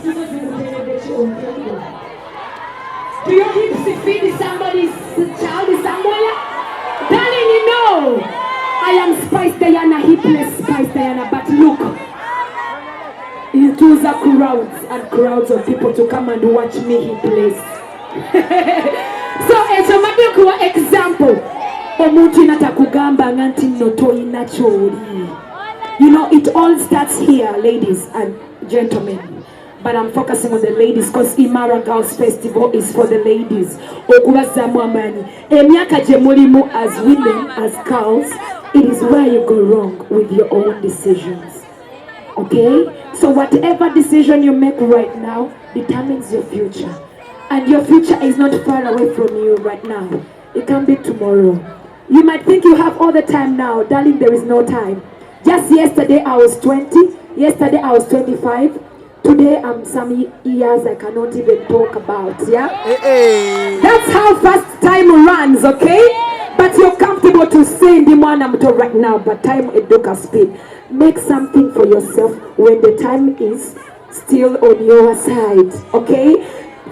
Do you keep feeding somebody's child somewhere? Darling, you know, I am Spice Diana, he plays Spice Diana, but look, it was a crowds and crowds of people to come and watch me he plays. So, as a matter example, omuntu natakugamba nganti no tuyina choli. You know, it all starts here, ladies and gentlemen. But I'm focusing on the ladies because Imara Girls Festival is for the ladies. Okubazamu amani. Emyaka gye mulimu as women, as girls, it is where you go wrong with your own decisions. Okay? So whatever decision you make right now determines your future. And your future is not far away from you right now. It can be tomorrow. You might think you have all the time now. Darling, there is no time. Just yesterday I was 20. Yesterday I was 25. Today I'm some years I cannot even talk about. Yeah? That's how fast time runs, okay? But you're comfortable to say in the morning right now, but time educa speed. Make something for yourself when the time is still on your side, okay?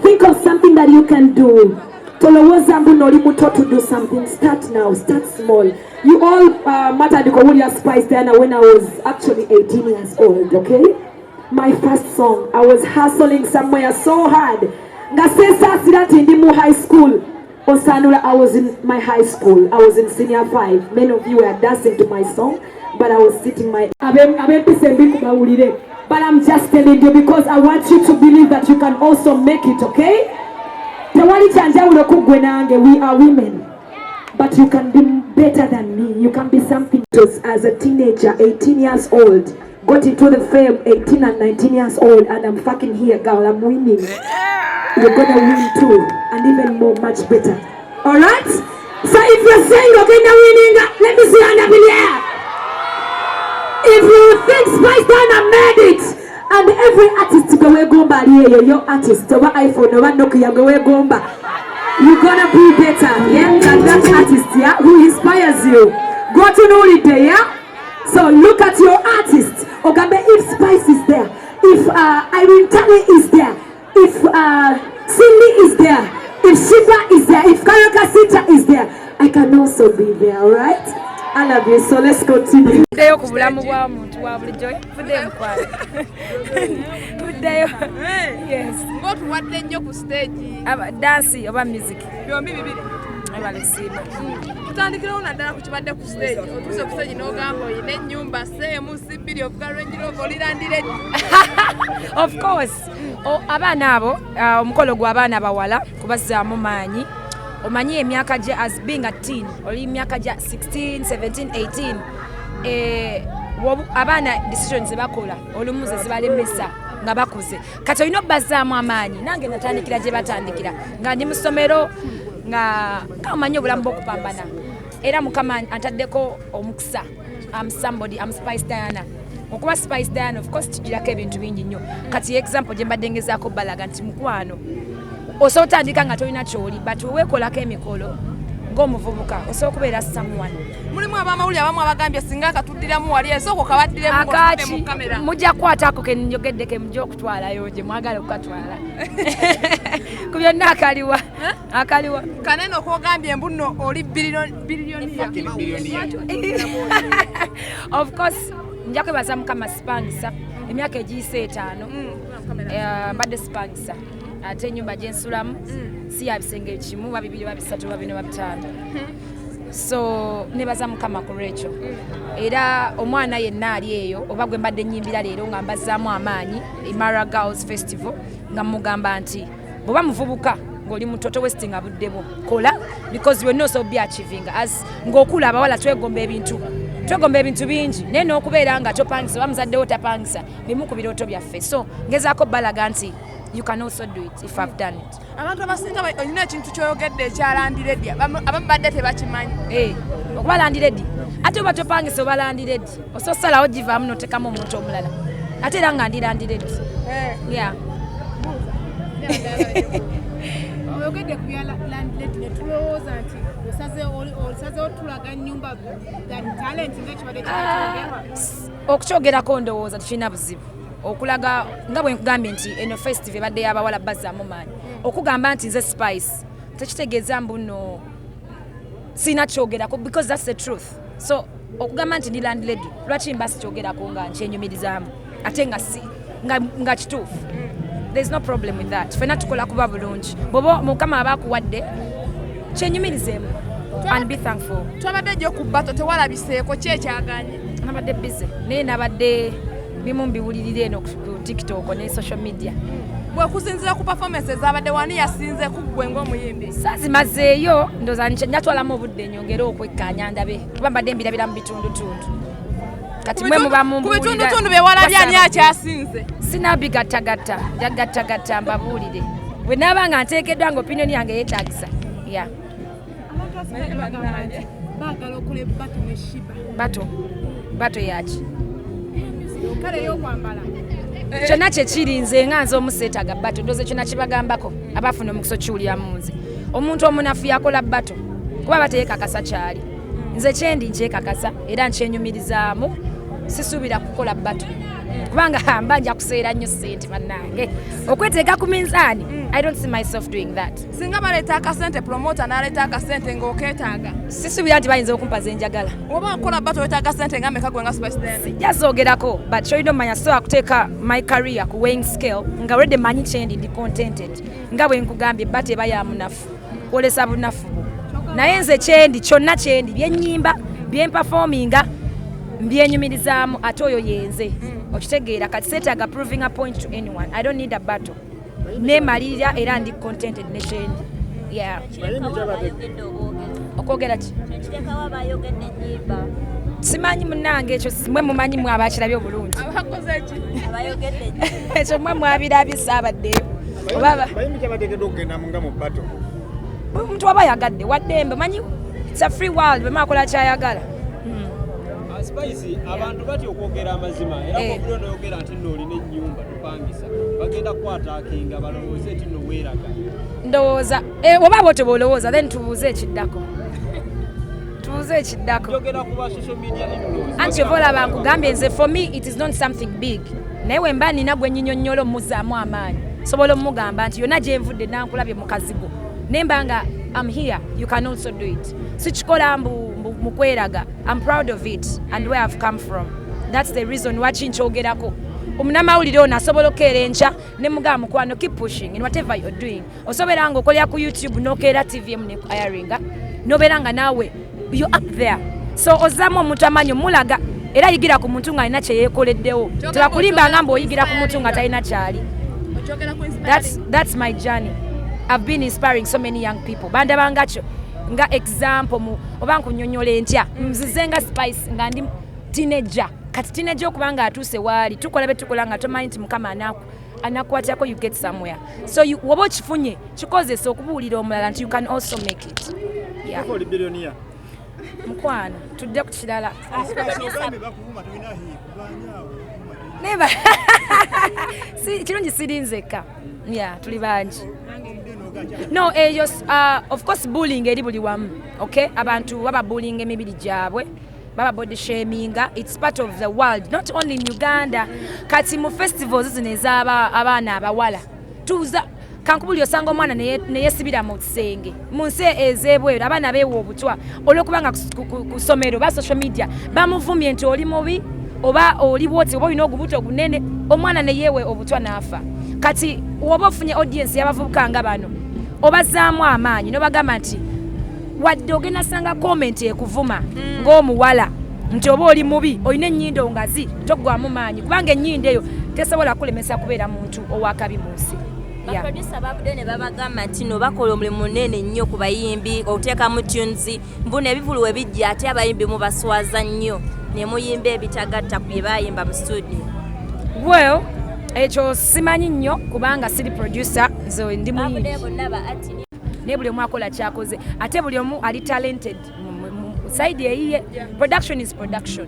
Think of something that you can do. To do something. Start now. Start small. You all mattered the Spice Diana when I was actually 18 years old, okay? My first song, I was hustling somewhere so hard. Ngase high school. Osanula, I was in my high school. I was in senior 5. Many of you were dancing to my song, but I was sitting my. But I'm just telling you because I want you to believe that you can also make it, okay? We are women, but you can be better than me. You can be something. As a teenager, 18 years old, got into the fame 18 and 19 years old, and I'm fucking here, girl. I'm winning. You're gonna win too, and even more, much better. All right? So if you're saying you're gonna winning, let me see hand up in the air. If you think Spice Diana made it, and every artist go gomba here, your artist, over iPhone, over Nokia, go gomba. You're gonna be better, yeah, than that artist, yeah, who inspires you. Go to holiday, yeah. So look at your artist. Okay, if Spice is there, if Irene Tane is there, if Cindy is there, if Shiva is there, if Karakasita is there, I can also be there, all right? I love you, so let's continue. Yes. What then you stage? Dancing about music. Tutandikira unadala kuchibadde ku stage otuse ku stage n'ogamba oyina ennyumba seemu sibiri okugalwenjira olilandire. Of course abaana abo omukolo gw'abaana abawala kubazzaamu maanyi omanyi emyaka gye as being a teen oli emyaka gya 16 17 18 abaana decisions bakola olumu ze zibalemesa nga bakuze kati olina obbazzaamu amaanyi nange natandikira gye batandikira nga ndi mu ssomero nga kamanyi obulamu bw'okupambana era mukama antaddeko omukisa. I'm somebody, I'm Spice Diana. Okuba Spice Diana, of course tujirako ebintu bingi nnyo kati example gye mbadde ngezaako balaga nti mukwano osobola otandika nga tolina kyoli but weekolako emikolo ng'omuvubuka osobola okubeera someone. Mulimu abamawulire abamu abagambye singa akatuddiramu wali esooka okabaddiremu mu kamera mujja kukwataako ke njogeddeke mujja okutwalayo gye mwagala okukatwala ku byonna akaliwa kanene okogambye mbuno oli biliyoniya. Of course nja kwebaza mukama sipangisa emyaka egiyise 5 mbadde sipangisa ate ennyumba gye nsulamu si ya bisenge kimu ba 2 ba 3 ba 4 ba 5 so nebaza mukama ku lwekyo era omwana yenna ali eyo oba gwe mbadde nnyimbira leero nga mbazzaamu amaanyi Imara Girls Festival nga mugamba nti bw'oba muvubuka ng'oli mutoto westing abuddebo kola because we know so be achieving as ng'okula abawala twegomba ebintu bingi naye n'okubeera nga topangisa oba muzaddewo tapangisa bimu ku birooto byaffe so ngezaako balaga nti you can also do it if I've done it. Abantu abasinga olina ekintu kyoyogedde ekyalandireddi abamu badde tebakimanyi. Okuba landireddi ate oba topangisa oba landireddi osobola osalawo givaamu n'otekamu omuntu omulala ate era nga ndi landireddi. Oyogedde ku bya landireddi ne tulowooza nti osazeewo tulaga ennyumba talenti ng'ekibadde kyakyogerwa. Okukyogerako ndowooza tekirina buzibu okulaga nga bwe nkugambye nti eno festival ebadde y'abawala bazzaamu maanyi okugamba nti nze Spice tekitegeeza mbuno sina kyogerako because that's the truth. So okugamba nti ndi landlady lwaki mba sikyogerako nga nkyenyumirizaamu ate nga kituufu. There's no problem with that. Fena tukola kuba bulungi bwoba mukama abakuwadde kyenyumirizeemu and be thankful. Twabadde jjo ku bbato tewalabiseeko ki ekyaganye? Nabadde busy naye nabadde bimu mbiwulirira eno ku TikTok ne social media. Bwe kusinzira ku performances abadde wani yasinze ku gwe ng'omuyimbi? Sazimazeeyo ndooza njatwalamu obudde nyongere okwekkaanya ndabe kuba mbadde mbirabira mu bitundutundu kati mwe muba mumbuulira ku bitundutundu bye walabye ani akyasinze? Sinaabigattagatta njagattagatta mbabuulire bwe naaba nga nteekeddwa nga opinion yange yeetaagisa baagala okola ebbato ne shiba bato yaki kale y'okwambala kyonna kyekiri nze nga nze omuseetaaga bato ndooze kyonna kibagambako abafuna omukisa kiwulira mu nze omuntu omunafu yakola bato kuba bateekakasa kyali nze kyendi nkyekakasa era nkyenyumirizaamu sisuubira kukola bato kubanga mba nja kuseera nnyo ssente bannange okweteeka ku minzaani. I don't see myself doing that. Singa baleeta akasente promoter n'aleeta akasente ng'okeetaaga sisuubira nti bayinza okumpa ze njagala. Oba okola bato weetaaga sente nga meka gwe nga Spice Diana? Sijazoogerako but kyolina omanya sobola kuteeka my career ku weighing scale nga already manyi kyendi ndi contented nga bwe nkugambye bato eba ya munafu kwolesa bunafu bwo naye nze kyendi kyonna kyendi byennyimba byemperforminga mbyenyumirizaamu ate oyo yenze okitegeera kati seetaaga proving a point to anyone. I don't need a battle nemalirira era ndi contented ne kyendi okwogera ki simanyi munnange ekyo mwe mumanyi mwe abakirabye obulungi ekyo mwe mwabirabye saabaddeyo omuntu aba yagadde waddembe manyi it's a free world bwe maakola kyayagala. Spice abantu batyo okwogera amazima era bw'obulyo n'oyogera nti nno olina ennyumba tupangisa bagenda kukwataakinga balowooze nti nno weeraga ndowooza oba bo tebolowooza then tubuuze ekiddako njogera ku ba social media influence anti oba olaba nkugambye nze for me it is not something big naye we mba nina gwe nnyinnyonnyola omuzaamu amaanyi sobola omugamba nti yonna gye nvudde nankulabye mukazi gwo naye mba nga I'm here you can also do it sikikola mukweraga. I'm proud of it and where I've come from. That's the reason watching kyogerako omunamawulire ono asobola okeera enkya ne mugamba mukwano keep pushing in whatever you're doing. Osoberanga nga okolera ku YouTube n'okeera TV emu ne airinga nobeera nga naawe you're up there so ozaamu omuntu amanyi omulaga era yigira ku muntu ng'alina kye yeekoleddewo tebakulimba nga mbw'oyigira ku muntu nga talina kyali. That's my journey. I've been inspiring so many young people bandabanga kyo nga example oba nkunyonnyola entya nzize nga Spice nga ndi teenager kati teenager okubanga atuuse waali tukola be tukola nga tomanyi nti mukama anakwatako you get somewhere so woba okifunye kikozesa okubuulira omulala nti you can also make it mukwano tudde ku kirala kirungi sirinzeka tuli bangi. No, of course bullying eri buli wamu. Okay? Abantu baba bullying emibiri gyabwe. Baba body shaming. It's part of the world. Not only in Uganda. Kati mu festivals zino ez'abaana abawala. Tuza kankubuli osanga omwana ne yesibira mu kisenge. Mu nsi ez'ebweru abaana beewa obutwa. Olw'okubanga ku ssomero ba social media bamuvumye nti oli mubi oba oli bwoti oba olina ogubuto ogunene omwana ne yeewe obutwa n'afa. Kati woba ofunye audience y'abavubuka nga bano obazaamu amaanyi n'obagamba nti wadde ogenda sanga comment ekuvuma ng'omuwala nti oba oli mubi olina ennyindo ngazi toggwamu maanyi kubanga ennyindo eyo tesobola kulemesa kubeera muntu owakabi mu nsi. Baproducer babudde ne babagamba nti no bakola omulimu munene nnyo ku bayimbi okuteekamu tunes mbuna ebivulu we bijja ate abayimbi mubaswaza nnyo ne muyimba ebitagatta ku bye bayimba mu studio. Well, ekyo simanyi nnyo kubanga siri producer nze ndi muyimbi ne buli omu akola kyakoze ate buli omu ali talented side eyiye. Production is production.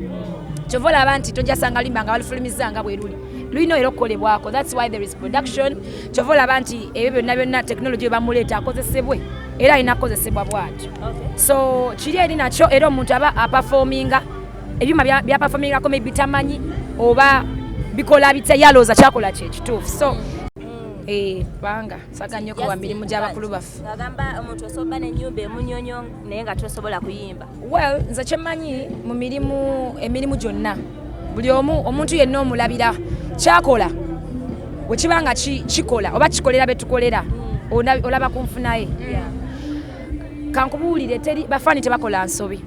Kyova olaba nti tojasanga limba nga balifulumiza nga bwe luli lulina era okukolebwako. That's why there is production. Kyova olaba nti ebyo byonna technology ebamuleeta akozesebwe era alina kukozesebwa bwatyo. So kiri eri nakyo era omuntu aba aperforminga ebyuma bya performingako maybe tamanyi oba bikola bitya yalooza kyakola kye kituufu so banga saga nnyo kuwa mirimu gy'abakulu baffe agamba omuntu osobola n'ennyumba emunyonyo naye nga tosobola kuyimba well nze kyemmanyi mu emirimu gyonna buli omuntu yenna omulabira kyakola wekiba nga kikola oba kikolera betukolera olaba kunfunaye kankubuulire teri bafaani tebakola nsobi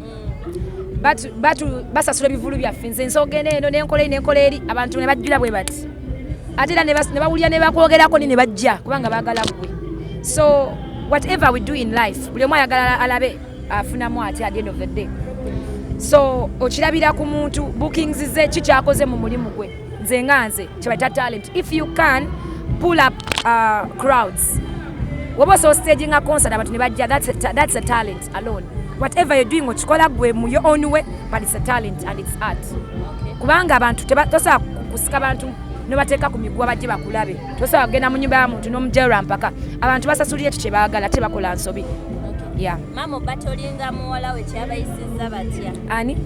basasula ebivulu byaffe nze nsogenda eno nenkola eri abantu ne bajjula bwe bati ate era ne bawulira ne bakwogerako ne bajja kubanga baagala gwe so whatever we do in life buli omu ayagala alabe afunamu ate at the end of the day so okirabira ku muntu bookings ze kikyakoze mu mulimu gwe nze nga nze kyebayita talent if you can pull up crowds woba so staging a concert abantu ne bajja that's a talent alone whatever you're doing okikola gwe mu your own way but it's a talent and it's art kubanga abantu tosobola kusika abantu nobateeka ku migwa bajje bakulabe tosobola kugenda mu nyumba ya muntu n'omujeera mpaka abantu basasulira ekyo kye baagala tebakola nsobi mama batolinga muwala we kyabayisizza batya ani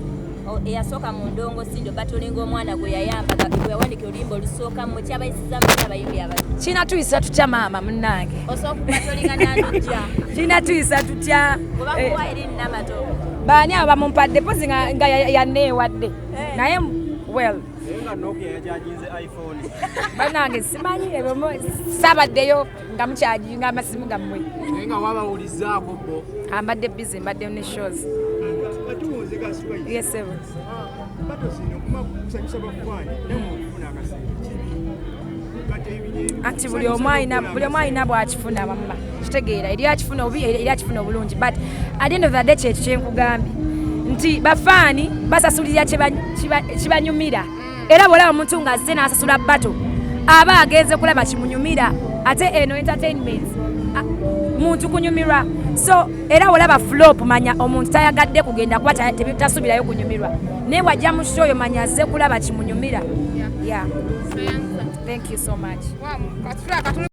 eyasooka mu ndongo sindo batolinga omwana gwe yayambaga gwe yawandika oluyimba olusooka mu kyabayisizza mu abayimbi abali kina tuyisa tutya maama munnange osooka batolinga n'atujja kina tuyisa tutya obakuwa eri namato baani abo bamumpadde pozi nga yanneewadde naye well banange simanyi saabaddeyo nga mukyajinga amasimu gammwe ambadde busy mbadde ne shows yes anti buli omu alina bwakifuna mamma kitegeera eri akifuna obi eri akifuna obulungi but at the end of the day kyekyo kyenkugambye nti bafaani basasulira kibanyumira era bwolaba omuntu nga azze n'asasula bato aba agenze kulaba kimunyumira ate eno entertainment muntu kunyumirwa so era bwolaba flop manya omuntu tayagadde kugenda kuba tasubirayo kunyumirwa naye wajja mu show manya azze kulaba kimunyumira yeah thank you so much